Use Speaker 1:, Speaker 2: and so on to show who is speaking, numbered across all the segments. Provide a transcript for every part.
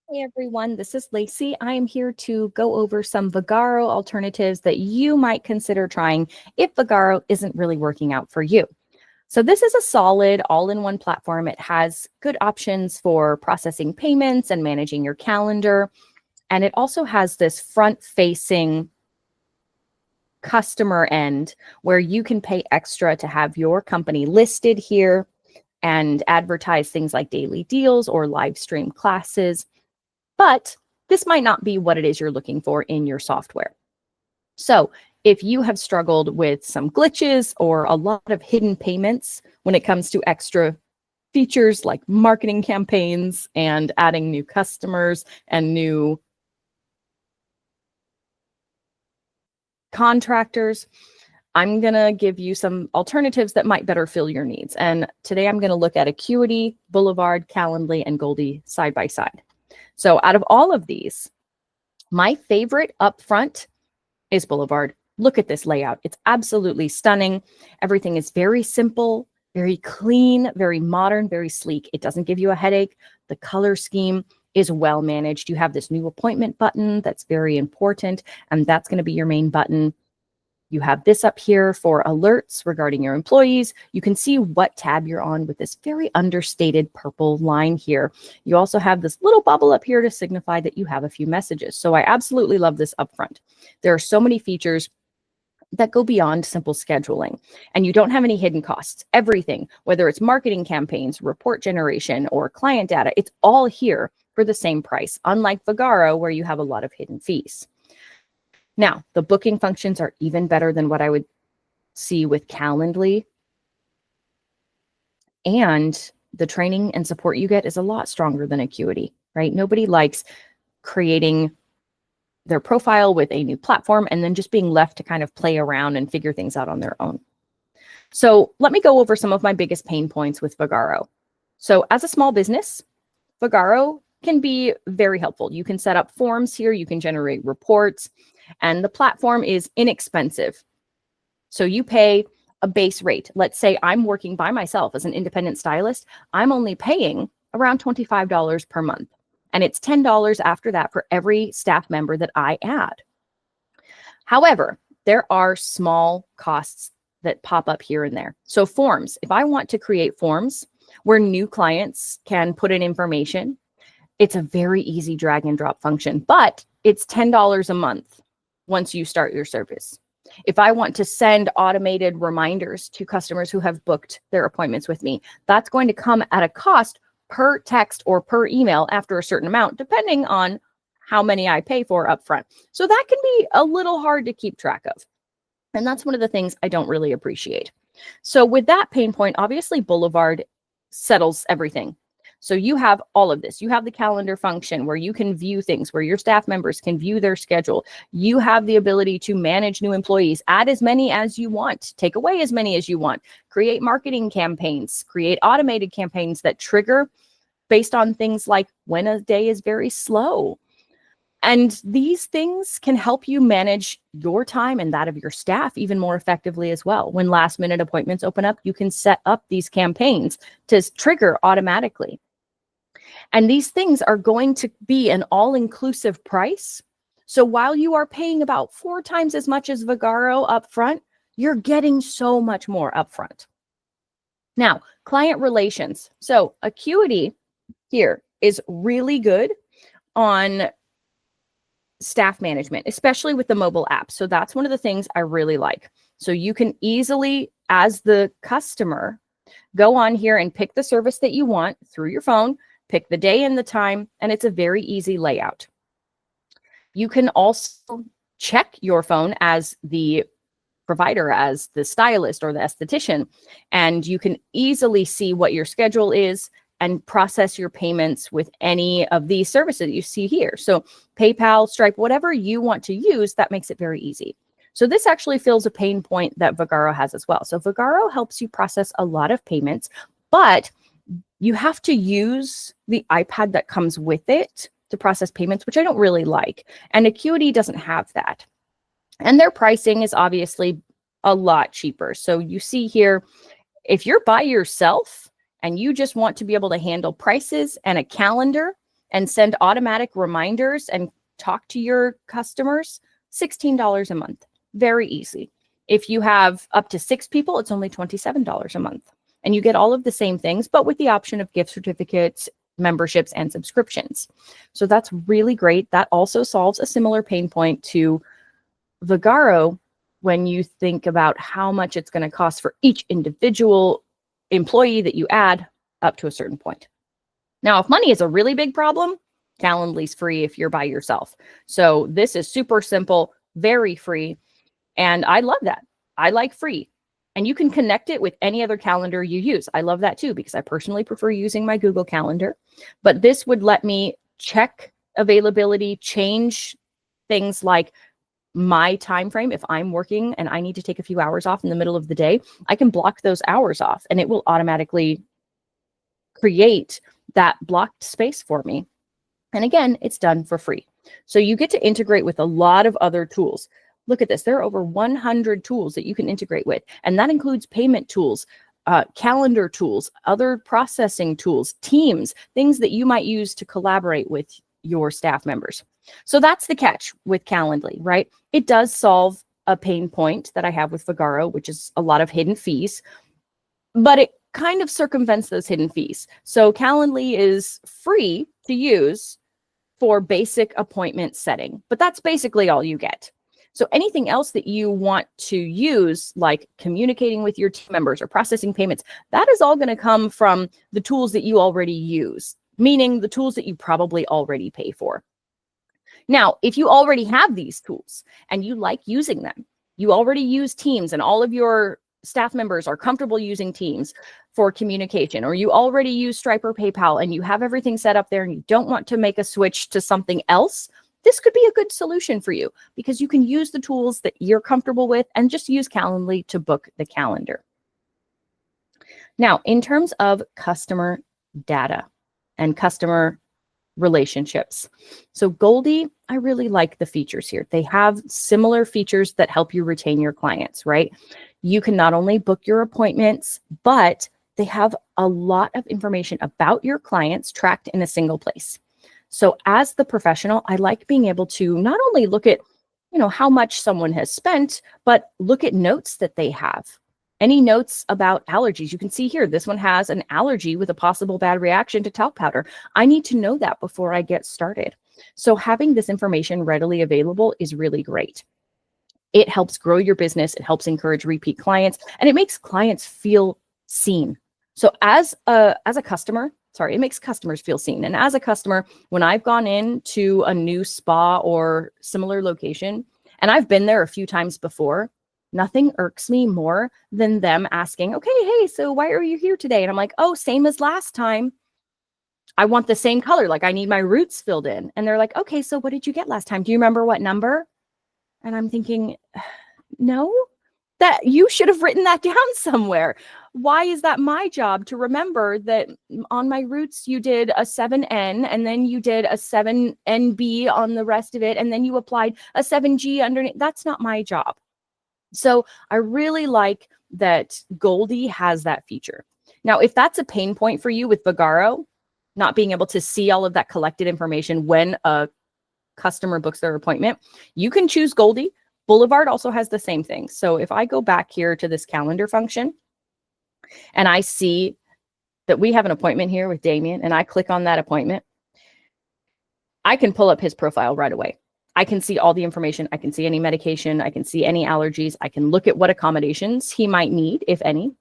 Speaker 1: Hey everyone, this is Lacey. I am here to go over some Vagaro alternatives that you might consider trying if Vagaro isn't really working out for you. So this is a solid all-in-one platform. It has good options for processing payments and managing your calendar. And it also has this front-facing customer end where you can pay extra to have your company listed here and advertise things like daily deals or live stream classes. But this might not be what it is you're looking for in your software. So if you have struggled with some glitches or a lot of hidden payments when it comes to extra features like marketing campaigns and adding new customers and new contractors, I'm going to give you some alternatives that might better fill your needs. And today I'm going to look at Acuity, Boulevard, Calendly, and Goldie side by side. So out of all of these, my favorite up front is Boulevard. Look at this layout. It's absolutely stunning. Everything is very simple, very clean, very modern, very sleek. It doesn't give you a headache. The color scheme is well managed. You have this new appointment button that's very important, and that's going to be your main button. You have this up here for alerts regarding your employees. You can see what tab you're on with this very understated purple line here. You also have this little bubble up here to signify that you have a few messages. So I absolutely love this up front. There are so many features that go beyond simple scheduling, and you don't have any hidden costs. Everything, whether it's marketing campaigns, report generation, or client data, it's all here for the same price, unlike Vagaro, where you have a lot of hidden fees. Now, the booking functions are even better than what I would see with Calendly. And the training and support you get is a lot stronger than Acuity, right? Nobody likes creating their profile with a new platform and then just being left to kind of play around and figure things out on their own. So let me go over some of my biggest pain points with Vagaro. So as a small business, Vagaro can be very helpful. You can set up forms here, you can generate reports, and the platform is inexpensive. So you pay a base rate. Let's say I'm working by myself as an independent stylist. I'm only paying around $25 per month. And it's $10 after that for every staff member that I add. However, there are small costs that pop up here and there. So forms, if I want to create forms where new clients can put in information, it's a very easy drag and drop function, but it's $10 a month once you start your service. If I want to send automated reminders to customers who have booked their appointments with me, that's going to come at a cost per text or per email after a certain amount, depending on how many I pay for upfront. So that can be a little hard to keep track of. And that's one of the things I don't really appreciate. So with that pain point, obviously Boulevard settles everything. So you have all of this. You have the calendar function where you can view things, where your staff members can view their schedule. You have the ability to manage new employees, add as many as you want, take away as many as you want, create marketing campaigns, create automated campaigns that trigger based on things like when a day is very slow. And these things can help you manage your time and that of your staff even more effectively as well. When last minute appointments open up, you can set up these campaigns to trigger automatically. And these things are going to be an all-inclusive price. So while you are paying about 4 times as much as Vagaro upfront, you're getting so much more upfront. Now, client relations. So Acuity here is really good on staff management, especially with the mobile app. So that's one of the things I really like. So you can easily, as the customer, go on here and pick the service that you want through your phone, pick the day and the time, and it's a very easy layout. You can also check your phone as the provider, as the stylist or the esthetician, and you can easily see what your schedule is and process your payments with any of these services that you see here. So PayPal, Stripe, whatever you want to use, that makes it very easy. So this actually fills a pain point that Vagaro has as well. So Vagaro helps you process a lot of payments, but you have to use the iPad that comes with it to process payments, which I don't really like. And Acuity doesn't have that. And their pricing is obviously a lot cheaper. So you see here, if you're by yourself and you just want to be able to handle prices and a calendar and send automatic reminders and talk to your customers, $16 a month. Very easy. If you have up to 6 people, it's only $27 a month. And you get all of the same things, but with the option of gift certificates, memberships, and subscriptions. So that's really great. That also solves a similar pain point to Vagaro when you think about how much it's going to cost for each individual employee that you add up to a certain point. Now, if money is a really big problem, Calendly's free if you're by yourself. So this is super simple, very free. And I love that. I like free. And you can connect it with any other calendar you use. I love that too, because I personally prefer using my Google Calendar. But this would let me check availability, change things like my time frame. If I'm working and I need to take a few hours off in the middle of the day, I can block those hours off and it will automatically create that blocked space for me. And again, it's done for free. So you get to integrate with a lot of other tools. Look at this. There are over 100 tools that you can integrate with, and that includes payment tools, calendar tools, other processing tools, teams, things that you might use to collaborate with your staff members. So that's the catch with Calendly, right? It does solve a pain point that I have with Vagaro, which is a lot of hidden fees, but it kind of circumvents those hidden fees. So Calendly is free to use for basic appointment setting, but that's basically all you get. So anything else that you want to use, like communicating with your team members or processing payments, that is all going to come from the tools that you already use, meaning the tools that you probably already pay for. Now, if you already have these tools and you like using them, you already use Teams and all of your staff members are comfortable using Teams for communication, or you already use Stripe or PayPal and you have everything set up there and you don't want to make a switch to something else, this could be a good solution for you because you can use the tools that you're comfortable with and just use Calendly to book the calendar. Now, in terms of customer data and customer relationships. So Goldie, I really like the features here. They have similar features that help you retain your clients, right? You can not only book your appointments, but they have a lot of information about your clients tracked in a single place. So as the professional, I like being able to not only look at, how much someone has spent, but look at notes that they have. Any notes about allergies. You can see here, this one has an allergy with a possible bad reaction to talc powder. I need to know that before I get started. So having this information readily available is really great. It helps grow your business. It helps encourage repeat clients, and it makes clients feel seen. So as a customer, it makes customers feel seen. And as a customer, when I've gone into a new spa or similar location, and I've been there a few times before, nothing irks me more than them asking, okay, hey, so why are you here today? And I'm like, oh, same as last time. I want the same color. Like I need my roots filled in. And they're like, okay, so what did you get last time? Do you remember what number? And I'm thinking, no, that you should have written that down somewhere. Why is that my job to remember that on my roots you did a 7N and then you did a 7NB on the rest of it and then you applied a 7G underneath? That's not my job. So I really like that Goldie has that feature. Now, if that's a pain point for you with Vagaro, not being able to see all of that collected information when a customer books their appointment, you can choose Goldie. Boulevard also has the same thing. So if I go back here to this calendar function and I see that we have an appointment here with Damien and I click on that appointment, I can pull up his profile right away. I can see all the information. I can see any medication. I can see any allergies. I can look at what accommodations he might need, if any.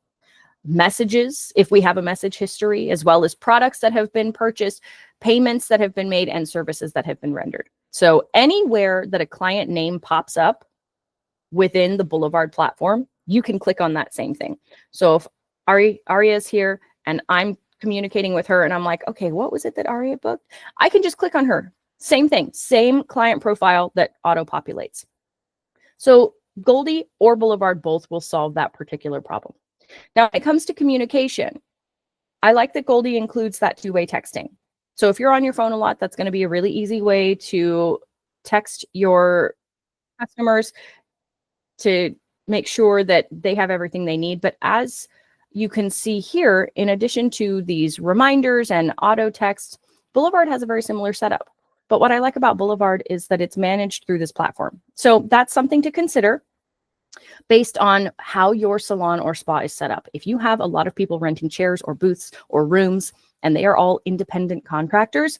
Speaker 1: Messages, if we have a message history, as well as products that have been purchased, payments that have been made, and services that have been rendered. So anywhere that a client name pops up within the Boulevard platform, you can click on that same thing. So if Aria is here and I'm communicating with her and I'm like, okay, what was it that Aria booked? I can just click on her. Same thing, same client profile that auto-populates. So Goldie or Boulevard both will solve that particular problem. Now, when it comes to communication, I like that Goldie includes that two-way texting. So if you're on your phone a lot, that's going to be a really easy way to text your customers to make sure that they have everything they need. But as you can see here, in addition to these reminders and auto text, Boulevard has a very similar setup. But what I like about Boulevard is that it's managed through this platform. So that's something to consider based on how your salon or spa is set up. If you have a lot of people renting chairs or booths or rooms, and they are all independent contractors,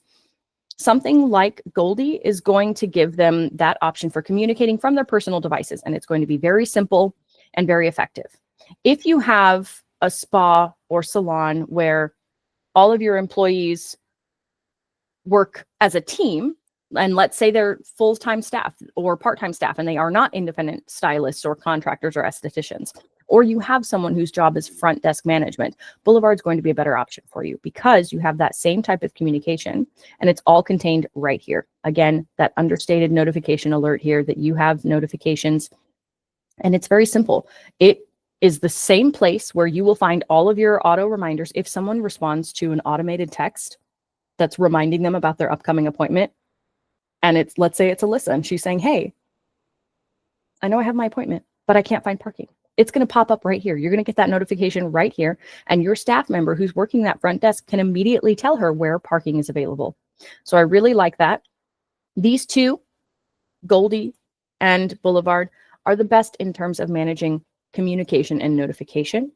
Speaker 1: something like Goldie is going to give them that option for communicating from their personal devices, and it's going to be very simple and very effective. If you have a spa or salon where all of your employees work as a team, and let's say they're full-time staff or part-time staff, and they are not independent stylists or contractors or estheticians, or you have someone whose job is front desk management, Boulevard's going to be a better option for you because you have that same type of communication and it's all contained right here. Again, that understated notification alert here that you have notifications, and it's very simple. It is the same place where you will find all of your auto reminders. If someone responds to an automated text that's reminding them about their upcoming appointment, and it's, let's say it's Alyssa, and she's saying, hey, I know I have my appointment, but I can't find parking. It's going to pop up right here. You're going to get that notification right here. And your staff member who's working that front desk can immediately tell her where parking is available. So I really like that. These two, Goldie and Boulevard, are the best in terms of managing communication and notification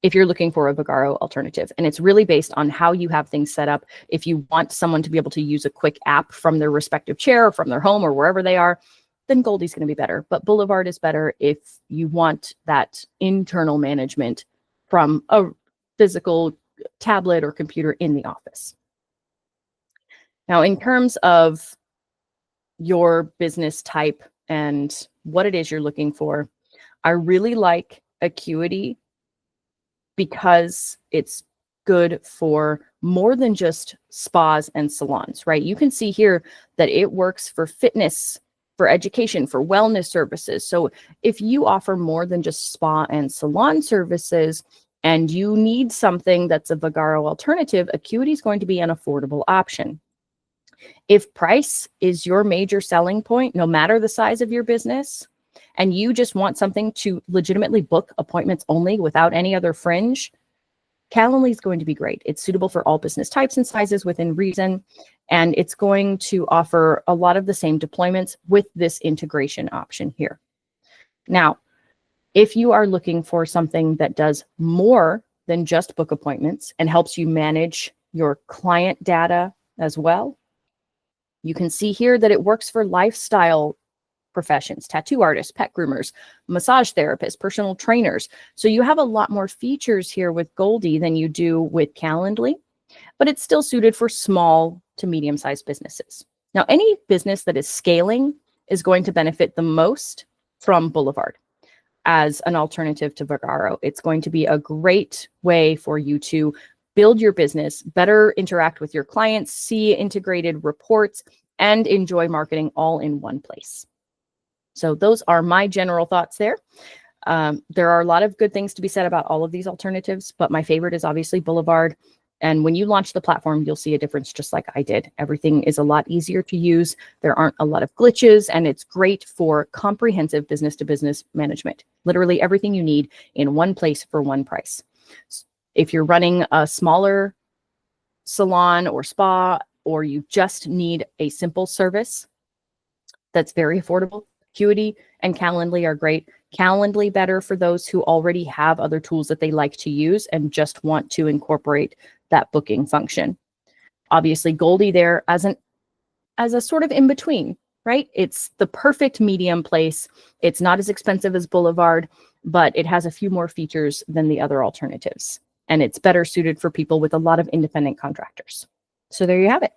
Speaker 1: if you're looking for a Vagaro alternative. And it's really based on how you have things set up. If you want someone to be able to use a quick app from their respective chair or from their home or wherever they are, then Goldie's going to be better. But Boulevard is better if you want that internal management from a physical tablet or computer in the office. Now, in terms of your business type and what it is you're looking for, I really like Acuity because it's good for more than just spas and salons, right? You can see here that it works for fitness, for education, for wellness services. So if you offer more than just spa and salon services and you need something that's a Vagaro alternative, Acuity is going to be an affordable option. If price is your major selling point, no matter the size of your business, and you just want something to legitimately book appointments only without any other fringe, Calendly is going to be great. It's suitable for all business types and sizes within reason, and it's going to offer a lot of the same deployments with this integration option here. Now, if you are looking for something that does more than just book appointments and helps you manage your client data as well, you can see here that it works for lifestyle professions, tattoo artists, pet groomers, massage therapists, personal trainers. So you have a lot more features here with Goldie than you do with Calendly, but it's still suited for small to medium-sized businesses. Now, any business that is scaling is going to benefit the most from Boulevard as an alternative to Vagaro. It's going to be a great way for you to build your business, better interact with your clients, see integrated reports, and enjoy marketing all in one place. So those are my general thoughts there. There are a lot of good things to be said about all of these alternatives, but my favorite is obviously Boulevard. And when you launch the platform, you'll see a difference just like I did. Everything is a lot easier to use. There aren't a lot of glitches, and it's great for comprehensive business-to-business management. Literally everything you need in one place for one price. If you're running a smaller salon or spa, or you just need a simple service that's very affordable, Acuity and Calendly are great. Calendly better for those who already have other tools that they like to use and just want to incorporate that booking function. Obviously, Goldie there as a sort of in between, right? It's the perfect medium place. It's not as expensive as Boulevard, but it has a few more features than the other alternatives. And it's better suited for people with a lot of independent contractors. So there you have it.